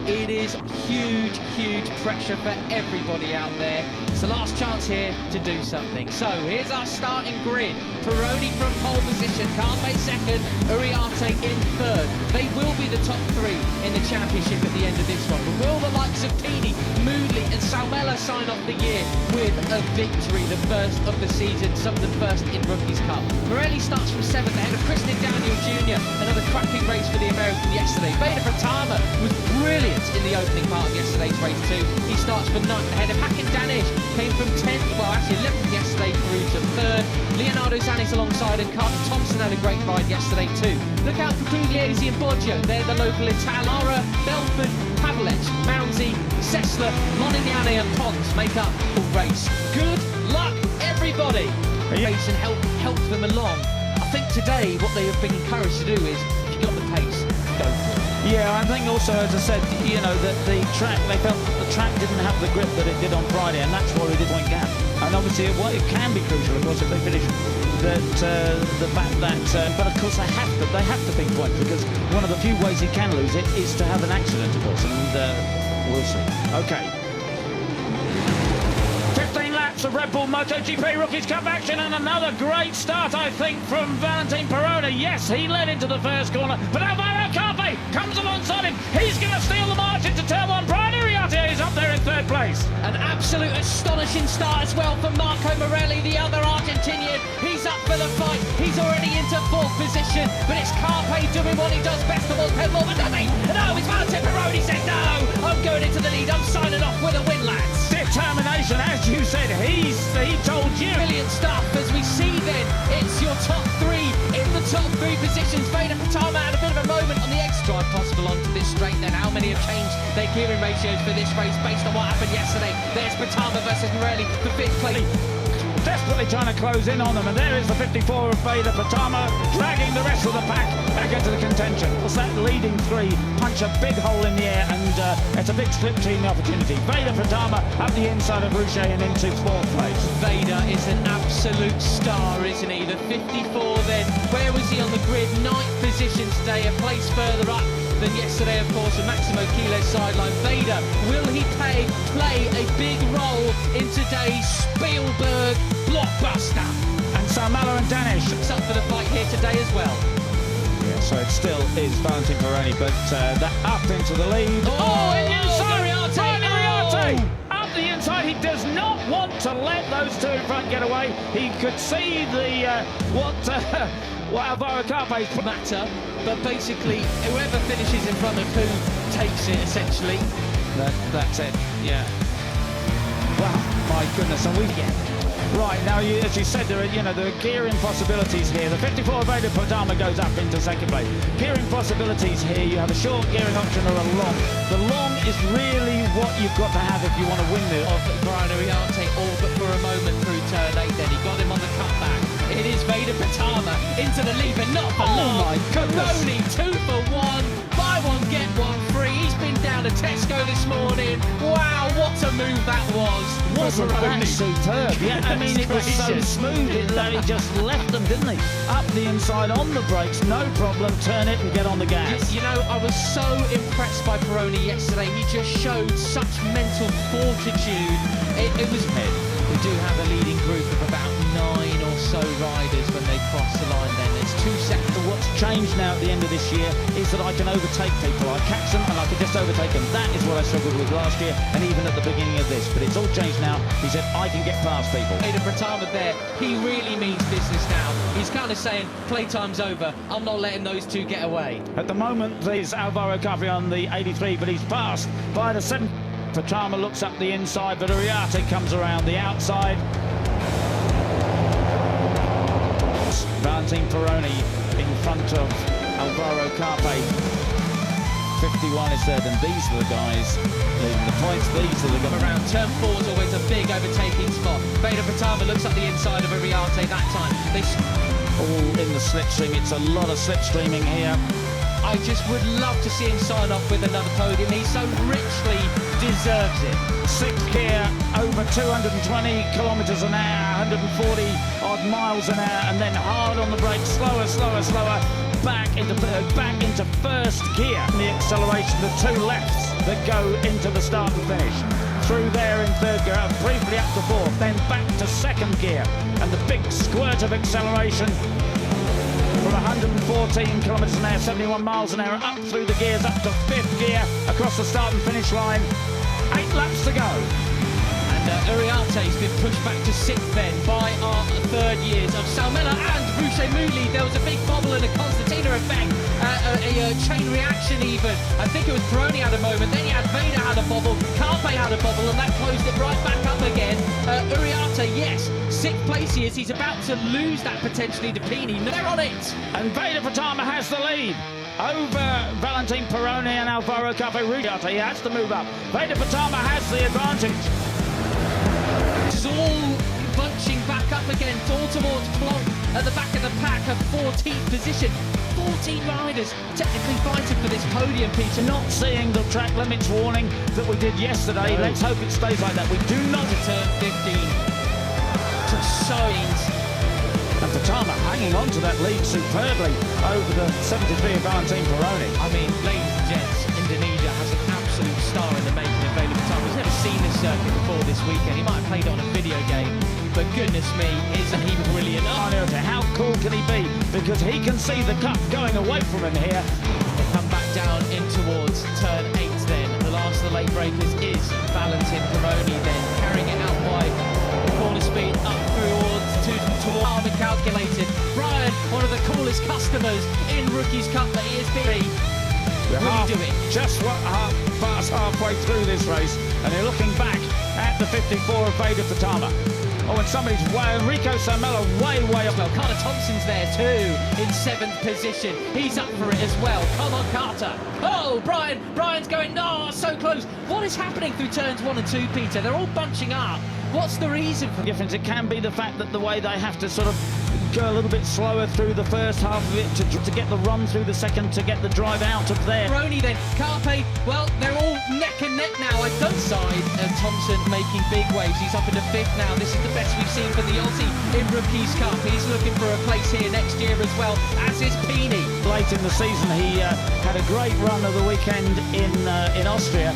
It is huge, huge pressure for everybody out there. It's the last chance here to do something. So here's our starting grid. Peroni from pole position, Carpe second, Uriarte in third. They will be the top three in the championship at the end of this one. But will the likes of Pini, Moodley and Salmela sign off the year with a victory, the first of the season, some of the first in Rookies Cup? Morelli starts from seventh ahead of Kristen Daniel Jr. Another cracking race for the American yesterday. Veda Pratama was brilliant in the opening part of yesterday's race too. He starts for ninth ahead of Hackett Danish, came from 10th, well actually 11th yesterday through to third. Leonardo Zanis alongside him. Carter Thompson had a great ride yesterday too. Look out for Pugliese and Boggio, they're the local Italara, Belford, Pavlec, Mounsey, Sessler, Monignane and Pons make up the race. Good luck everybody! Race and help them along. I think today what they have been encouraged to do is, if you've got the pace, go for it. Yeah, I think also, as I said, you know, that the track, they felt that the track didn't have the grip that it did on Friday, and that's why we did point gap. And obviously, it can be crucial, of course, if they finish that the fact that, but of course they have to pick points, because one of the few ways he can lose it is to have an accident, of course, and we'll see. Okay. 15 laps of Redbull MotoGP Rookies Cup action, and another great start, I think, from Valentin Peroni. Yes, he led into the first corner, but Alvaro Carpe comes alongside him. He's going to steal the march into turn one. Brian Uriarte is up there in third place. An absolute astonishing start as well from Marco Morelli, the other Argentinian. He's up for the fight. He's already into fourth position, but it's Carpe doing what he does best of all. Pedal, but does he? No, it's Valentin Peroni said, no, I'm going into the lead. I'm signing off with a win, lads. Determination, as you said, he told you. Brilliant stuff. As we see then, it's your top three in the top three positions. Veda Pratama had a bit of a moment on the extra drive possible onto this straight. Then how many have changed their gearing ratios for this race based on what happened yesterday? There's Pratama versus Morelli for fifth place. Desperately trying to close in on them, and there is the 54 of Veda Pratama dragging the rest of the pack back into the contention. It's that leading three punch a big hole in the air, and it's a big slipstream opportunity. Veda Pratama up the inside of Rouchet and into fourth place. Veda is an absolute star, isn't he? The 54 then, where was he on the grid? Ninth position today, a place further up than yesterday, of course, with Maximo Kilo's sideline. Veda, will he play a big role in today's Spielberg blockbuster? And Salmela and Danish up for the fight here today as well. Yeah, so it still is Valentin Peroni, but that up into the lead. And Uriarte! Up the inside, he does not want to let those two in front get away. He could see the what Alvaro Carpe's matter, but basically whoever finishes in front of who takes it, essentially. That's it, yeah. Wow, my goodness, and right, now, as you said, there are gearing possibilities here. The 54 Veda Pratama goes up into second place. Gearing possibilities here, you have a short gearing option or a long. The long is really what you've got to have if you want to win this. Brian Uriarte all but for a moment through turn 8 then. He got him on the cutback. It is Veda Pratama into the lead, but not for long. My goodness. Peroni 2 for 1. Buy one, get one free. He's been down to Tesco this morning. Wow, what a move that was. Wasn't that superb? Yeah, I mean, it was so smooth that he just left them, didn't he? Up the inside on the brakes, no problem. Turn it and get on the gas. You know, I was so impressed by Peroni yesterday. He just showed such mental fortitude. It was head. We do have a leading group of about 9 or so riders when they cross the line then. It's 2 seconds. What's changed now at the end of this year is that I can overtake people. I catch them and I can just overtake them. That is what I struggled with last year and even at the beginning of this. But it's all changed now. He said, I can get past people. Veda Pratama there, he really means business now. He's kind of saying, playtime's over. I'm not letting those two get away. At the moment, there's Alvaro Carpe on the 83, but he's passed by the 7. Pratama looks up the inside, but Uriarte comes around the outside. Valentin Peroni in front of Alvaro Carpe. 51 is third, and these are the guys leading the points. These are the guys. Around turn 4 is always a big overtaking spot. Veda Pratama looks up the inside of Uriarte that time. They all in the slipstream. It's a lot of slipstreaming here. I just would love to see him sign off with another podium. He so richly deserves it. Sixth gear, over 220 kilometres an hour, 140 odd miles an hour, and then hard on the brakes, slower, slower, slower, back into first gear. The acceleration, the two lefts. that go into the start and finish. Through there in third gear, briefly up to fourth, then back to second gear, and the big squirt of acceleration from 114 kilometres an hour, 71 miles an hour, up through the gears, up to fifth gear, across the start and finish line. 8 laps to go. And Uriarte's been pushed back to sixth then by our third years of Salmela and Boucher Mouli. There was a big bobble and a Constantina effect, a chain reaction even. I think it was Peroni had a moment, then you had Veda had a bobble, Carpe had a bobble, and that closed it right back up again. Uriarte, yes, sixth place he is. He's about to lose that potentially to Pini. They're on it. And Veda Pratama has the lead over Valentin Peroni and Alvaro Carpe. Uriarte, he has to move up. Veda Pratama has the advantage. It's all bunching back up again, all towards Plonk at the back of the pack, a 14th position. 14 riders technically fighting for this podium, Peter. Not seeing the track limits warning that we did yesterday. No. Let's hope it stays like that. We do not to turn 15 to Soins. And Pratama hanging on to that lead superbly over the 73 of Valentin Peroni. I mean, ladies and gents, Indonesia has an absolute star in the making of Veda Pratama. He's never seen this circuit before this weekend. He might have played it on a video game, but goodness me, isn't he brilliant? How cool can he be? Because he can see the cup going away from him here. They come back down in towards turn 8 then. The last of the late breakers is Valentin Peroni then, carrying it out wide. Corner speed up towards Armin calculated. Brian, one of the coolest customers in Rookies Cup that he has been. Really doing just past halfway through this race, and you're looking back at the 54 of Veda Pratama. Oh, and somebody's Enrico Samela way up. Well, Carter Thompson's there too in 7th position. He's up for it as well. Come on, Carter. Oh, Brian's going, no, so close. What is happening through turns 1 and 2, Peter? They're all bunching up. What's the reason for the difference? It can be the fact that the way they have to sort of go a little bit slower through the first half of it to get the run through the second, to get the drive out of there. Peroni then, Carpe, well, they're all neck and neck now. On both sides, Thompson making big waves. He's up into 5th now. This is the best we've seen for the Aussie in Rookies Cup. He's looking for a place here next year as well, as is Pini. Late in the season, he had a great run of the weekend in Austria.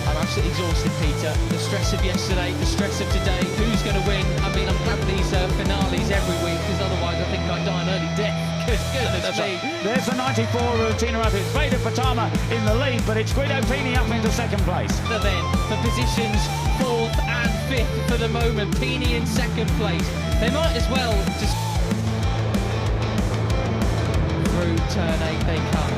I'm absolutely exhausted, Peter. The stress of yesterday, the stress of today. Who's going to win? I mean, I'm glad these finales every week, because otherwise I think I'd die an early death. Goodness me. There's the 94 of Tina Rapids. Veda Pratama in the lead, but it's Guido Pini up into 2nd place. So then, for positions 4th and 5th for the moment, Pini in 2nd place. They might as well just... Through turn 8 they come.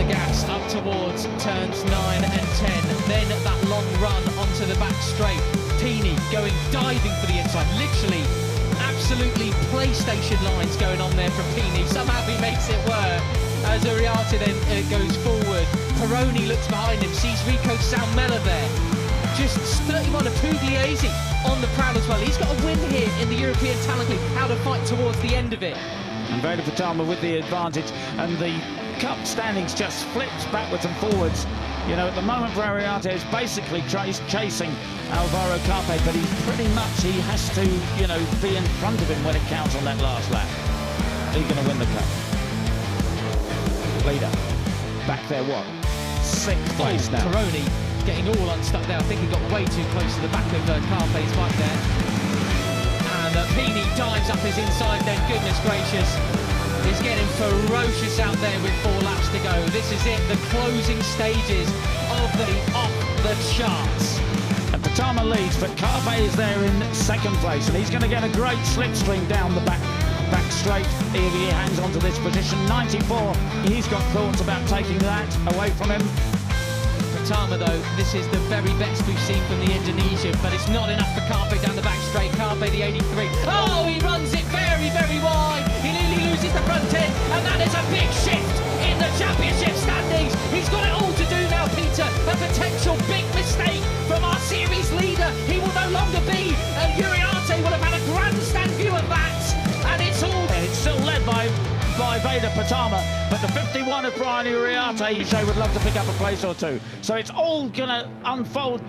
Gas up towards turns 9 and 10, then that long run onto the back straight. Pini going diving for the inside, literally absolutely PlayStation lines going on there from Pini. Somehow he makes it work as Uriarte then goes forward. Peroni looks behind him, sees Rico Salmela there. Just 31 of Pugliese on the prowl as well. He's got a win here in the European Talent League. How to fight towards the end of it. And Veda Pratama with the advantage, and the cup standings just flips backwards and forwards. You know, at the moment Uriarte is basically chasing Alvaro Carpe, but he's pretty much, he has to, you know, be in front of him when it counts on that last lap. He's going to win the cup. Leader back there, what? 6th place now. Peroni getting all unstuck there. I think he got way too close to the back of Carpe's bike there. And Pini dives up his inside then, goodness gracious. He's getting ferocious out there with 4 laps to go. This is it, the closing stages of the off the charts. And Pratama leads, but Carpe is there in 2nd place, and he's going to get a great slipstream down the back straight if he hangs on to this position. 94, he's got thoughts about taking that away from him. Pratama though, this is the very best we've seen from the Indonesian, but it's not enough for Carpe down the back straight. Carpe the 83. Oh, he runs it very, very wide. He nearly loses the front end, and that is a big shift in the championship standings. He's got it all to do now, Peter. A potential big mistake from our series leader. He will no longer be, and Uriarte will have had a grandstand view of that, and it's all... It's still led by by Veda Pratama, but the 51 of Brian Uriarte, Shoei would love to pick up a place or two. So it's all going to unfold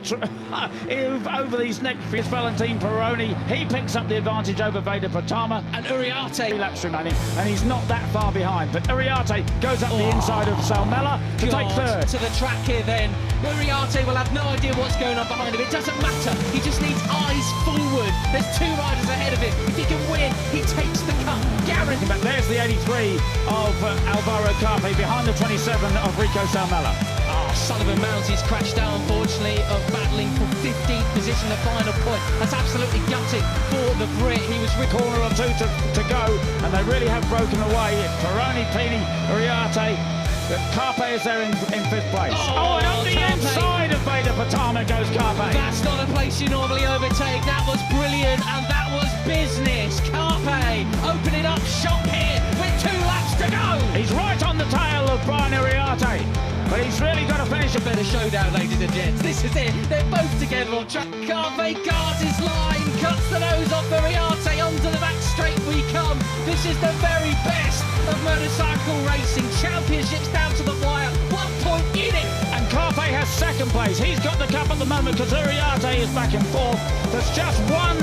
over these next few. Valentine Peroni, he picks up the advantage over Veda Pratama. And Uriarte, laps remaining, and he's not that far behind. But Uriarte goes up the inside of Salmela to take third. To the track here then. Uriarte will have no idea what's going on behind him. It doesn't matter. He just needs eyes forward. There's two riders ahead of him. If he can win, he takes the cup. Guaranteed. But there's the 83 of Alvaro Carpe behind the 27 of Rico Salmela. Sullivan Mounties crashed down, unfortunately, of battling for 15th position, the final point. That's absolutely gutting for the Brit. He was corner or two to go, and they really have broken away. Peroni, Pini, Uriarte. Carpe is there in fifth place. And on the inside of Veda Pratama goes Carpe. That's not a place you normally overtake. That was brilliant, and that was business. Carpe opening up shop here with 2 laps to go. He's right on the tail of Brian Uriarte, but he's really got to finish. A better showdown, ladies and gents. This is it. They're both together on track. Carpe guards his line, cuts the nose off Uriarte. Onto the back straight we come. This is the very best of motorcycle racing. Championships down to the wire. 1 point in it. And Carpe has second place. He's got the cup at the moment because Uriarte is back in fourth. There's just 1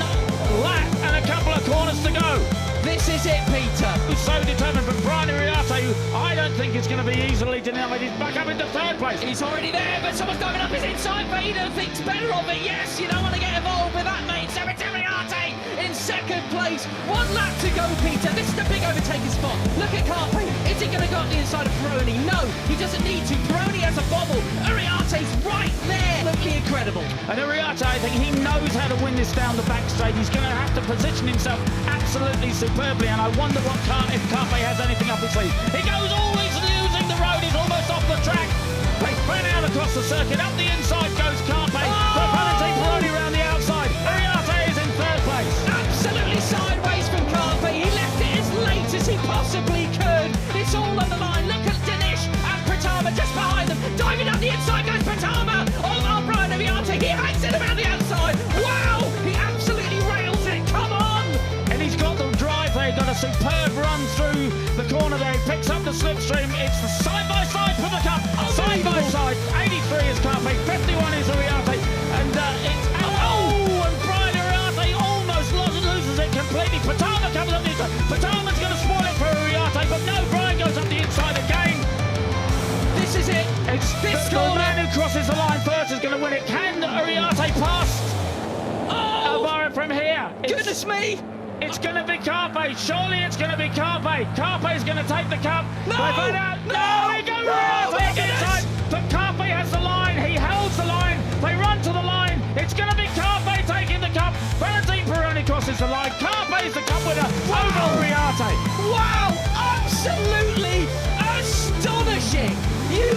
lap and a couple of corners to go. This is it, Peter. He's so determined, but Brian Uriarte, I don't think it's going to be easily denied. He's back up into third place. He's already there, but someone's diving up his inside. Vader thinks better of it. Yes, you don't want to get involved with that, mate. So it's Uriarte in second place. 1 lap to go, Peter. This is the big overtaking spot. Look at Carpe. Is he going to go up the inside of Peroni? No, he doesn't need to. Peroni has a bobble. Uriarte's right there. Looking incredible. And Uriarte, I think he knows how to win this down the back straight. He's going to have to position himself absolutely superbly, and I wonder what if Carpe has anything up his sleeve. He goes always using the road. He's almost off the track. They spread out across the circuit. Up the inside goes Carpe. Valentine Peroni around the outside. Uriarte is in third place. Absolutely sideways from Carpe. He left it as late as he possibly could. It's all on the line. Look at Dinesh and Pratama just behind them. Diving up the inside goes Pratama. Oh, Brian Uriarte. He hangs it around the outside. Wow! He absolutely rails it. Come on! And he's got the drive there. Got a superb run through the corner there. He picks up the slipstream. It's the side-by-side for the cup. Side-by-side. 83 is Carpe. 51 is Uriarte. And it's... and Brian Uriarte almost loses it completely. Pratama comes up the inside. Patama's going to spoil it for Uriarte, but no, Brian goes up the inside again. This is it. It's this the man who crosses the line first is going to win it. Can Uriarte pass Alvaro from here? Goodness me! It's going to be Carpe. Surely it's going to be Carpe. Carpe's going to take the cup. No! He goes Uriarte inside. But Carpe has the line. He holds the line. They run to the line. It's going to be Carpe taking the cup. Valentine Peroni crosses the line. Carpe is the cup winner over Uriarte. Wow! Absolutely astonishing! You